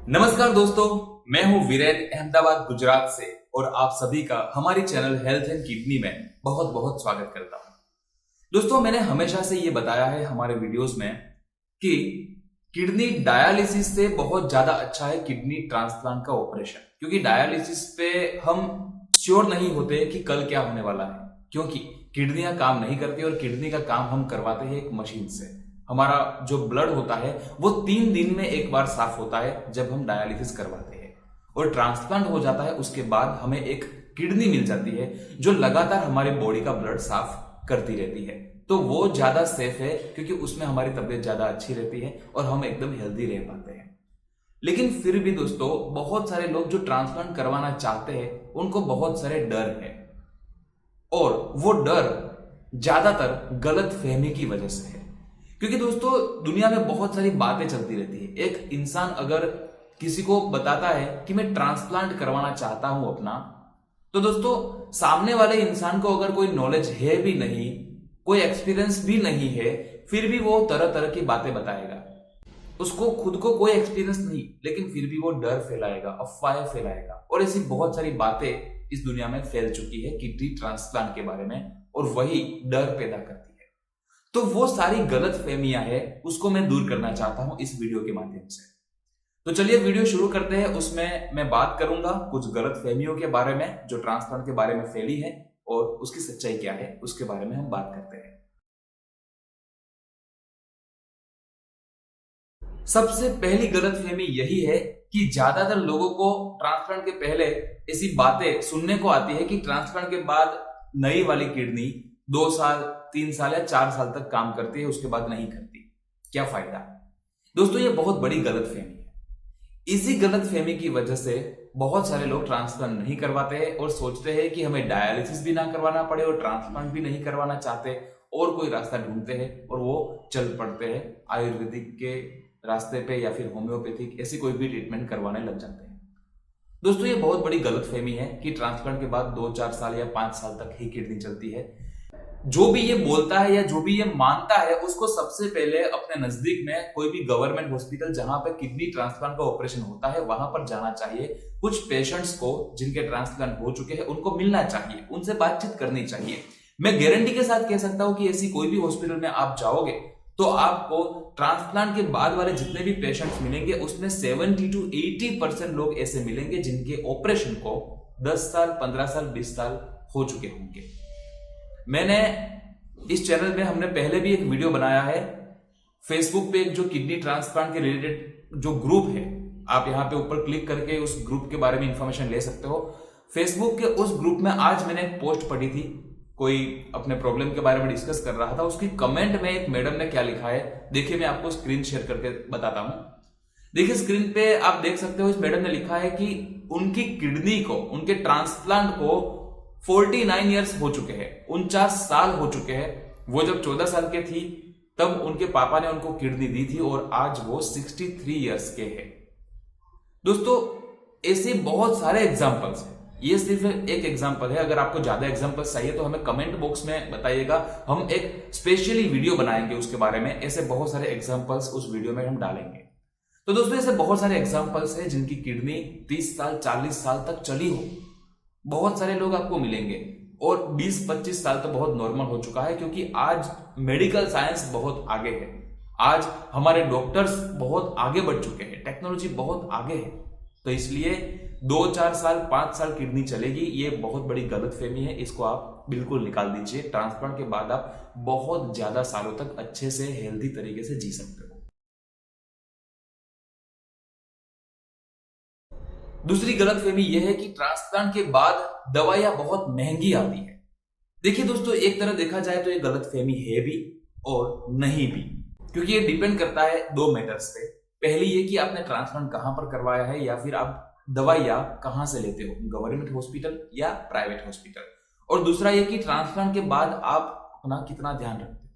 नमस्कार दोस्तों, मैं हूं वीरेन अहमदाबाद गुजरात से और आप सभी का हमारी चैनल हेल्थ एंड किडनी में बहुत बहुत स्वागत करता हूं। दोस्तों, मैंने हमेशा से ये बताया है हमारे वीडियोस में कि किडनी डायलिसिस से बहुत ज्यादा अच्छा है किडनी ट्रांसप्लांट का ऑपरेशन, क्योंकि डायलिसिस पे हम श्योर नहीं होते कि कल क्या होने वाला है, क्योंकि किडनियां काम नहीं करती और किडनी का काम हम करवाते हैं एक मशीन से। हमारा जो ब्लड होता है वो 3 दिन में एक बार साफ होता है जब हम डायलिसिस करवाते हैं, और ट्रांसप्लांट हो जाता है उसके बाद हमें एक किडनी मिल जाती है जो लगातार हमारे बॉडी का ब्लड साफ करती रहती है। तो वो ज्यादा सेफ है क्योंकि उसमें हमारी तबीयत ज्यादा अच्छी रहती है और हम एकदम हेल्दी रह पाते हैं। लेकिन फिर भी दोस्तों, बहुत सारे लोग जो ट्रांसप्लांट करवाना चाहते हैं उनको बहुत सारे डर है, और वो डर ज्यादातर गलत फहमी की वजह से है। क्योंकि दोस्तों, दुनिया में बहुत सारी बातें चलती रहती है। एक इंसान अगर किसी को बताता है कि मैं ट्रांसप्लांट करवाना चाहता हूं अपना, तो दोस्तों सामने वाले इंसान को अगर कोई नॉलेज है भी नहीं, कोई एक्सपीरियंस भी नहीं है, फिर भी वो तरह तरह की बातें बताएगा। उसको खुद को कोई एक्सपीरियंस नहीं, लेकिन फिर भी वो डर फैलाएगा, अफवाहें फैलाएगा, और ऐसी बहुत सारी बातें इस दुनिया में फैल चुकी है किडनी ट्रांसप्लांट के बारे में, और वही डर पैदा करती है। तो वो सारी गलत फहमियां है, उसको मैं दूर करना चाहता हूं इस वीडियो के माध्यम से। तो चलिए वीडियो शुरू करते हैं। उसमें मैं बात करूंगा कुछ गलत फहमियों के बारे में जो ट्रांसप्लांट के बारे में फैली है, और उसकी सच्चाई क्या है उसके बारे में हम बात करते हैं। सबसे पहली गलतफहमी यही है कि ज्यादातर लोगों को ट्रांसप्लांट के पहले ऐसी बातें सुनने को आती है कि ट्रांसप्लांट के बाद नई वाली किडनी 2 साल, 3 साल या 4 साल तक काम करती है, उसके बाद नहीं करती। क्या फायदा? दोस्तों, ये बहुत बड़ी गलतफहमी है। इसी गलतफहमी की वजह से बहुत सारे लोग ट्रांसप्लांट नहीं करवाते हैं और सोचते हैं कि हमें डायलिसिस भी ना करवाना पड़े और ट्रांसप्लांट भी नहीं करवाना चाहते, और कोई रास्ता ढूंढते हैं और वो चल पड़ते हैं आयुर्वेदिक के रास्ते पे या फिर होम्योपैथिक, ऐसी कोई भी ट्रीटमेंट करवाने लग जाते हैं। दोस्तों, ये बहुत बड़ी गलतफहमी है कि ट्रांसप्लांट के बाद 2-4 साल या 5 साल तक ही किडनी चलती है। जो भी ये बोलता है या जो भी ये मानता है, उसको सबसे पहले अपने नजदीक में कोई भी गवर्नमेंट हॉस्पिटल जहां पे किडनी ट्रांसप्लांट का ऑपरेशन होता है वहां पर जाना चाहिए। कुछ पेशेंट्स को जिनके ट्रांसप्लांट हो चुके हैं उनको मिलना चाहिए, उनसे बातचीत करनी चाहिए। मैं गारंटी के साथ कह सकता हूं कि ऐसी कोई भी हॉस्पिटल में आप जाओगे तो आपको ट्रांसप्लांट के बाद वाले जितने भी पेशेंट्स मिलेंगे उसमें 70 to 80% लोग ऐसे मिलेंगे जिनके ऑपरेशन को 10 साल, 15 साल, 20 साल हो चुके होंगे। मैंने इस चैनल में हमने पहले भी एक वीडियो बनाया है। फेसबुक पे एक जो किडनी ट्रांसप्लांट के रिलेटेड जो ग्रुप है, आप यहां पे ऊपर क्लिक करके उस ग्रुप के बारे में इंफॉर्मेशन ले सकते हो। फेसबुक के उस ग्रुप में आज मैंने एक पोस्ट पढ़ी थी, कोई अपने प्रॉब्लम के बारे में डिस्कस कर रहा था। उसकी कमेंट में एक मैडम ने क्या लिखा है, देखिए मैं आपको स्क्रीन शेयर करके बताता हूं। देखिए स्क्रीन पे आप देख सकते हो, इस मैडम ने लिखा है कि उनकी किडनी को, उनके ट्रांसप्लांट को 49 ईयर्स हो चुके हैं, 49 साल हो चुके हैं। वो जब 14 साल के थी तब उनके पापा ने उनको किडनी दी थी, और आज वो 63 ईयर्स के हैं। दोस्तों, ऐसे बहुत सारे एग्जाम्पल्स हैं, ये सिर्फ एक एग्जाम्पल है। अगर आपको ज्यादा एग्जाम्पल्स चाहिए तो हमें कमेंट बॉक्स में बताइएगा, हम एक स्पेशली वीडियो बनाएंगे उसके बारे में। ऐसे बहुत सारे एग्जाम्पल्स उस वीडियो में हम डालेंगे। तो दोस्तों, ऐसे बहुत सारे एग्जाम्पल्स हैं जिनकी किडनी 30 साल, 40 साल तक चली हो। बहुत सारे लोग आपको मिलेंगे, और 20-25 साल तो बहुत नॉर्मल हो चुका है, क्योंकि आज मेडिकल साइंस बहुत आगे है। आज हमारे डॉक्टर्स बहुत आगे बढ़ चुके हैं, टेक्नोलॉजी बहुत आगे है। तो इसलिए 2-4 साल, 5 साल किडनी चलेगी, ये बहुत बड़ी गलतफहमी है। इसको आप बिल्कुल निकाल दीजिए। ट्रांसप्लांट के बाद आप बहुत ज्यादा सालों तक अच्छे से, हेल्दी तरीके से जी सकते हो। दूसरी गलतफहमी यह है कि ट्रांसप्लांट के बाद दवाइयां बहुत महंगी आती है। देखिए दोस्तों, एक तरह देखा जाए तो ये गलतफहमी है भी और नहीं भी, क्योंकि ये डिपेंड करता है 2 मैटर्स पे। पहली ये कि आपने ट्रांसप्लांट कहां पर करवाया है, या फिर आप दवाइयां कहां से लेते हो, गवर्नमेंट हॉस्पिटल या प्राइवेट हॉस्पिटल। और दूसरा ये कि ट्रांसप्लांट के बाद आप अपना कितना ध्यान रखते हो।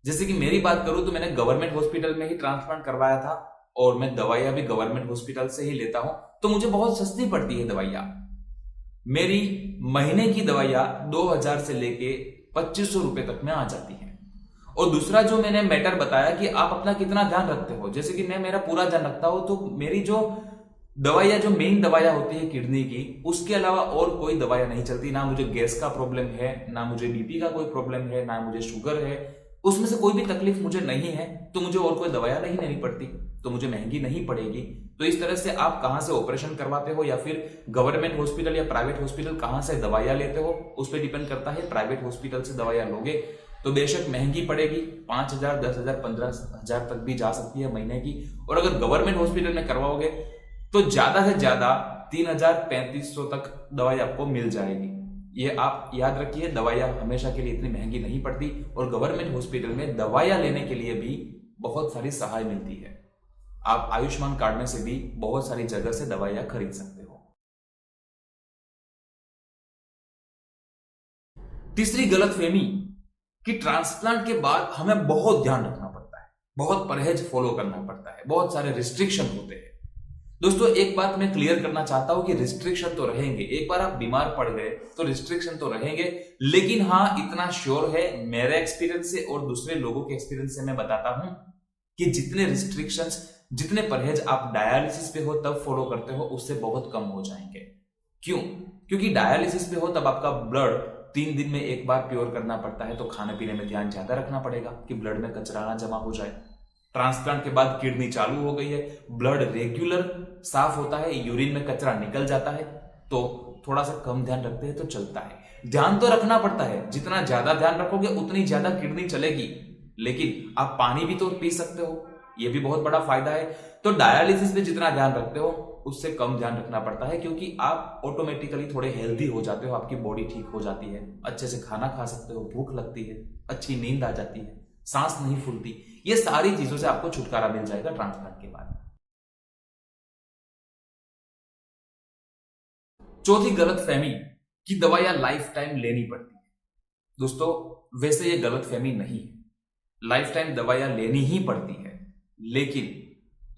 जैसे कि मेरी बात करूं तो मैंने गवर्नमेंट हॉस्पिटल में ही ट्रांसप्लांट करवाया था, और मैं दवाइयां भी गवर्नमेंट हॉस्पिटल से ही लेता हूं, तो मुझे बहुत सस्ती पड़ती है दवाइयां। मेरी महीने की दवाइयां 2000 से लेके 2500 रुपए तक में आ जाती हैं। और दूसरा जो मैंने मैटर बताया कि आप अपना कितना ध्यान रखते हो, जैसे कि मैं मेरा पूरा ध्यान रखता हूं, तो मेरी जो दवाइयां, जो मेन दवाइयां होती है किडनी की, उसके अलावा और कोई दवाइयां नहीं चलती। ना मुझे गैस का प्रॉब्लम है, ना मुझे बीपी का कोई प्रॉब्लम है, ना मुझे शुगर है, उसमें से कोई भी तकलीफ मुझे नहीं है, तो मुझे और कोई दवाइयां नहीं लेनी पड़ती, तो मुझे महंगी नहीं पड़ेगी। तो इस तरह से आप कहां से ऑपरेशन करवाते हो या फिर गवर्नमेंट हॉस्पिटल या प्राइवेट हॉस्पिटल कहां से दवाइयां लेते हो, उस पर डिपेंड करता है। प्राइवेट हॉस्पिटल से दवाइयां लोगे तो बेशक महंगी पड़ेगी, 5,000, 10,000, 15,000 तक भी जा सकती है महीने की। और अगर गवर्नमेंट हॉस्पिटल में करवाओगे तो ज्यादा से ज्यादा 3,000-3,500 तक दवाई आपको मिल जाएगी। ये आप याद रखिए, दवाइयां हमेशा के लिए इतनी महंगी नहीं पड़ती, और गवर्नमेंट हॉस्पिटल में दवाइयां लेने के लिए भी बहुत सारी सहाय मिलती है। आप आयुष्मान कार्ड में से भी बहुत सारी जगह से दवाइयां खरीद सकते हो। तीसरी गलतफहमी कि ट्रांसप्लांट के बाद हमें बहुत ध्यान रखना पड़ता है, बहुत परहेज फॉलो करना पड़ता है, बहुत सारे रिस्ट्रिक्शन होते हैं। दोस्तों एक बात मैं क्लियर करना चाहता हूं कि रिस्ट्रिक्शन तो रहेंगे, एक बार आप बीमार पड़ गए तो रिस्ट्रिक्शन तो रहेंगे, लेकिन हां इतना श्योर है मेरे एक्सपीरियंस से और दूसरे लोगों के एक्सपीरियंस से मैं बताता हूं कि जितने रिस्ट्रिक्शंस, जितने परहेज आप डायलिसिस पे हो तब फॉलो करते हो, उससे बहुत कम हो जाएंगे। क्यों? क्योंकि डायलिसिस पे हो तब आपका ब्लड 3 दिन में एक बार प्योर करना पड़ता है, तो खाने पीने में ध्यान ज्यादा रखना पड़ेगा कि ब्लड में कचरा ना जमा हो जाए। ट्रांसप्लांट के बाद किडनी चालू हो गई है, ब्लड रेगुलर साफ होता है, यूरिन में कचरा निकल जाता है, तो थोड़ा सा कम ध्यान रखते हैं तो चलता है। ध्यान तो रखना पड़ता है, जितना ज्यादा ध्यान रखोगे उतनी ज्यादा किडनी चलेगी, लेकिन आप पानी भी तो पी सकते हो, ये भी बहुत बड़ा फायदा है। तो डायलिसिस पे जितना ध्यान रखते हो उससे कम ध्यान रखना पड़ता है, क्योंकि आप ऑटोमेटिकली थोड़े हेल्दी हो जाते हो, आपकी बॉडी ठीक हो जाती है, अच्छे से खाना खा सकते हो, भूख लगती है, अच्छी नींद आ जाती है, सांस नहीं फूलती। ये सारी चीजों से आपको छुटकारा मिल जाएगा ट्रांसप्लांट के बाद। चौथी गलतफहमी कि दवाइयां लाइफ टाइम लेनी पड़ती है। दोस्तों वैसे ये गलतफहमी नहीं है, लाइफ टाइम दवाइयां लेनी ही पड़ती है, लेकिन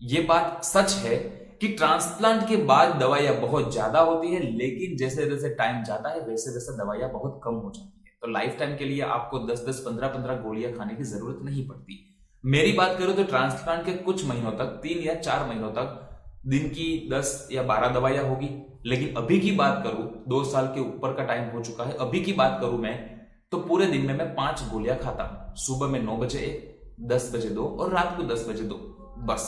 ये बात सच है कि ट्रांसप्लांट के बाद दवाइयां बहुत ज्यादा होती है, लेकिन जैसे जैसे टाइम जाता है वैसे वैसे दवाइयां बहुत कम हो जाती है। तो लाइफ टाइम के लिए आपको 10-10, 15-15 गोलियां खाने की जरूरत नहीं पड़ती। मेरी बात करूं तो ट्रांसप्लांट के कुछ महीनों तक, 3 या 4 महीनों तक दिन की 10 या 12 दवाइयां होगी, लेकिन अभी की बात करूं, 2 साल के ऊपर का टाइम हो चुका है, अभी की बात करूं मैं तो पूरे दिन में मैं 5 गोलियां खाता हूं। सुबह में 9 बजे 1, 10 बजे 2 और रात को 10 बजे 2, बस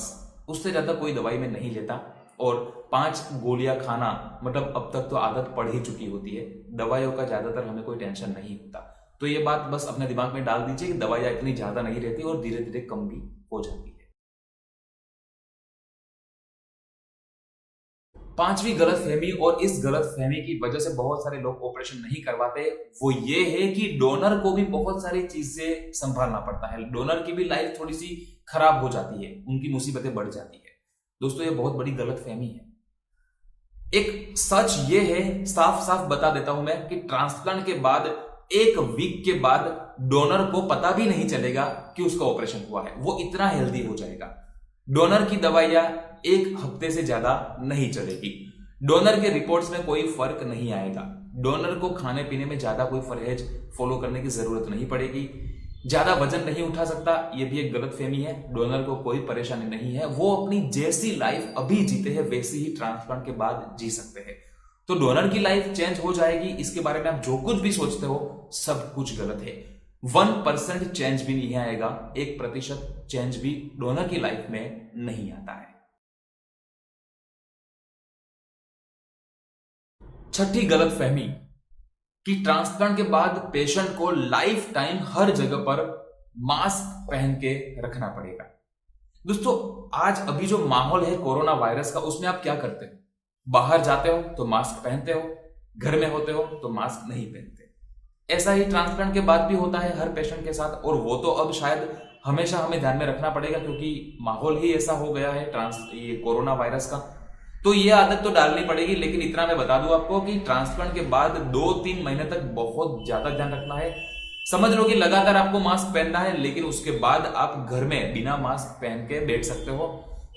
उससे ज्यादा कोई दवाई में नहीं लेता। और 5 गोलियां खाना मतलब अब तक तो आदत पड़ ही चुकी होती है, दवाइयों का ज्यादातर हमें कोई टेंशन नहीं होता। तो ये बात बस अपने दिमाग में डाल दीजिए कि दवाइयां इतनी ज्यादा नहीं रहती और धीरे धीरे कम भी हो जाती है। 5वीं गलतफहमी, और इस गलतफहमी की वजह से बहुत सारे लोग ऑपरेशन नहीं करवाते, वो ये है कि डोनर को भी बहुत सारी चीजें संभालना पड़ता है, डोनर की भी लाइफ थोड़ी सी खराब हो जाती है, उनकी मुसीबतें बढ़ जाती है। दोस्तों ये बहुत बड़ी गलतफहमी है। एक सच ये है, साफ साफ बता देता हूं मैं, कि ट्रांसप्लांट के बाद 1 वीक के बाद डोनर को पता भी नहीं चलेगा कि उसका ऑपरेशन हुआ है, वो इतना हेल्दी हो जाएगा। डोनर की दवाइयां 1 हफ्ते से ज्यादा नहीं चलेगी, डोनर के रिपोर्ट्स में कोई फर्क नहीं आएगा, डोनर को खाने पीने में ज्यादा कोई परहेज फॉलो करने की जरूरत नहीं पड़ेगी, ज्यादा वजन नहीं उठा सकता, ये भी एक गलतफहमी है। डोनर को कोई परेशानी नहीं है, वो अपनी जैसी लाइफ अभी जीते हैं वैसी ही ट्रांसप्लांट के बाद जी सकते हैं। तो डोनर की लाइफ चेंज हो जाएगी, इसके बारे में आप जो कुछ भी सोचते हो सब कुछ गलत है। 1% चेंज भी नहीं आएगा, 1% चेंज भी डोनर की लाइफ में नहीं आता है। छठी गलतफहमी कि ट्रांसप्लांट के बाद पेशेंट को लाइफ टाइम हर जगह पर मास्क पहन के रखना पड़ेगा। दोस्तों आज अभी जो माहौल है कोरोना वायरस का, उसमें आप क्या करते हो? बाहर जाते हो तो मास्क पहनते हो, घर में होते हो तो मास्क नहीं पहनते। ऐसा ही ट्रांसप्लांट के बाद भी होता है हर पेशेंट के साथ, और वो तो अब शायद हमेशा हमें ध्यान में रखना पड़ेगा, क्योंकि माहौल ही ऐसा हो गया है ये कोरोना वायरस का। तो ये आदत तो डालनी पड़ेगी, लेकिन इतना मैं बता दूं आपको कि ट्रांसप्लांट के बाद 2-3 महीने तक बहुत ज्यादा ध्यान रखना है। समझ लो कि लगातार आपको मास्क पहनना है, लेकिन उसके बाद आप घर में बिना मास्क पहन के बैठ सकते हो।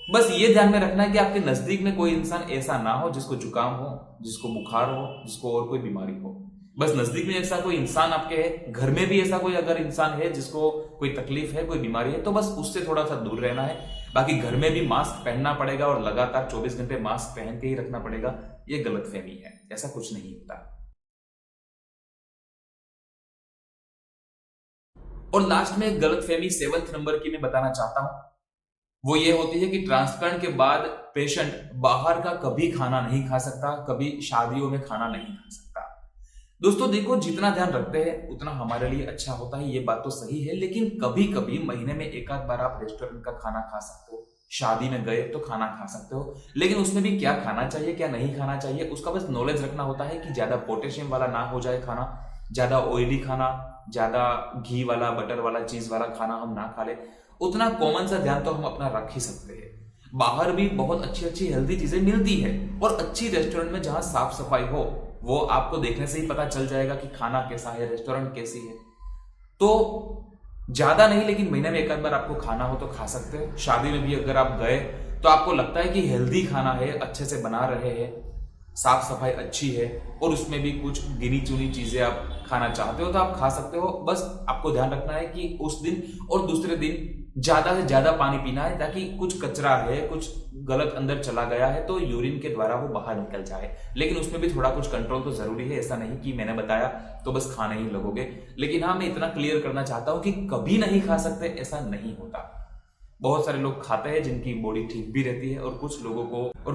बस ये ध्यान में रखना है कि आपके नजदीक में कोई इंसान ऐसा ना हो जिसको जुकाम हो, जिसको बुखार हो, जिसको और कोई बीमारी हो। बस नजदीक में ऐसा कोई इंसान आपके है, घर में भी ऐसा कोई अगर इंसान है जिसको कोई तकलीफ है, कोई बीमारी है, तो बस उससे थोड़ा सा दूर रहना है। बाकी घर में भी मास्क पहनना पड़ेगा और लगातार 24 घंटे मास्क पहन के ही रखना पड़ेगा, ये गलतफहमी है, ऐसा कुछ नहीं होता। और लास्ट में एक गलतफहमी 7th नंबर की मैं बताना चाहता हूं, वो ये होती है कि ट्रांसप्लांट के बाद पेशेंट बाहर का कभी खाना नहीं खा सकता, कभी शादियों में खाना नहीं खा सकता। दोस्तों देखो, जितना ध्यान रखते हैं उतना हमारे लिए अच्छा होता है, ये बात तो सही है, लेकिन कभी कभी महीने में एक आध बार आप रेस्टोरेंट का खाना खा सकते हो, शादी में गए तो खाना खा सकते हो, लेकिन उसमें भी क्या खाना चाहिए क्या नहीं खाना चाहिए उसका बस नॉलेज रखना होता है कि ज्यादा पोटेशियम वाला ना हो जाए खाना, ज्यादा ऑयली खाना, ज्यादा घी वाला बटर वाला चीज वाला खाना हम ना खा ले। उतना कॉमन सा ध्यान तो हम अपना रख ही सकते हैं। बाहर भी बहुत अच्छी अच्छी हेल्दी चीजें मिलती है, और अच्छी रेस्टोरेंट में जहां साफ सफाई हो, वो आपको देखने से ही पता चल जाएगा कि खाना कैसा है, रेस्टोरेंट कैसी है। तो ज्यादा नहीं, लेकिन महीने में एक आध बार आपको खाना हो तो खा सकते हो। शादी में भी अगर आप गए तो आपको लगता है कि हेल्दी खाना है, अच्छे से बना रहे हैं, साफ सफाई अच्छी है, और उसमें भी कुछ गिनी चुनी चीजें आप खाना चाहते हो तो आप खा सकते हो। बस आपको ध्यान रखना है कि उस दिन और दूसरे दिन ज्यादा से ज्यादा पानी पीना है, ताकि कुछ कचरा है, कुछ गलत अंदर चला गया है तो यूरिन के द्वारा वो बाहर निकल जाए। लेकिन उसमें भी थोड़ा कुछ कंट्रोल तो जरूरी है, ऐसा नहीं कि मैंने बताया तो बस खाने ही लगोगे। लेकिन हाँ, मैं इतना क्लियर करना चाहता हूं कि कभी नहीं खा सकते, ऐसा नहीं होता। बहुत सारे लोग खाते हैं जिनकी बॉडी ठीक भी रहती है, और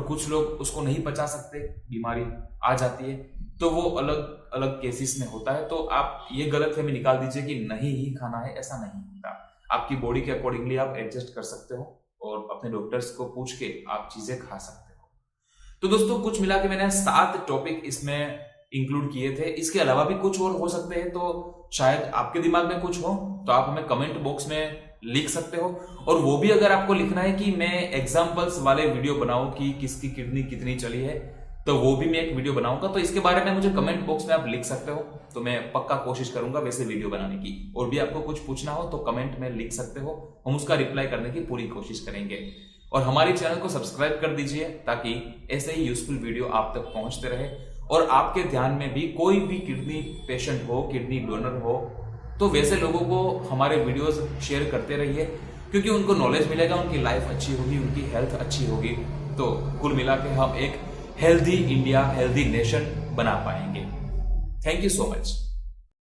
कुछ लोग उसको नहीं पचा सकते, बीमारी आ जाती है, तो वो अलग अलग केसेस में होता है। तो आप ये गलतफहमी निकाल दीजिए कि नहीं ही खाना है, ऐसा नहीं होता। आपकी बॉडी के अकॉर्डिंगली आप एडजस्ट कर सकते हो, और अपने डॉक्टर्स को पूछ के आप चीजें खा सकते हो। तो दोस्तों, कुछ मिला के मैंने 7 टॉपिक इसमें इंक्लूड किए थे। इसके अलावा भी कुछ और हो सकते हैं, तो शायद आपके दिमाग में कुछ हो तो आप हमें कमेंट बॉक्स में लिख सकते हो। और वो भी अगर आपको लिखना है कि मैं एग्जाम्पल्स वाले वीडियो बनाऊं कि किसकी किडनी कितनी चली है, तो वो भी मैं एक वीडियो बनाऊंगा। तो इसके बारे में मुझे कमेंट बॉक्स में आप लिख सकते हो, तो मैं पक्का कोशिश करूंगा वैसे वीडियो बनाने की। और भी आपको कुछ पूछना हो तो कमेंट में लिख सकते हो, हम उसका रिप्लाई करने की पूरी कोशिश करेंगे। और हमारे चैनल को सब्सक्राइब कर दीजिए, ताकि ऐसे ही यूजफुल वीडियो आप तक पहुंचते रहे। और आपके ध्यान में भी कोई भी किडनी पेशेंट हो, किडनी डोनर हो, तो वैसे लोगों को हमारे वीडियोस शेयर करते रहिए, क्योंकि उनको नॉलेज मिलेगा, उनकी लाइफ अच्छी होगी, उनकी हेल्थ अच्छी होगी। तो कुल मिला के हम एक हेल्दी इंडिया, हेल्दी नेशन बना पाएंगे। Thank you so much.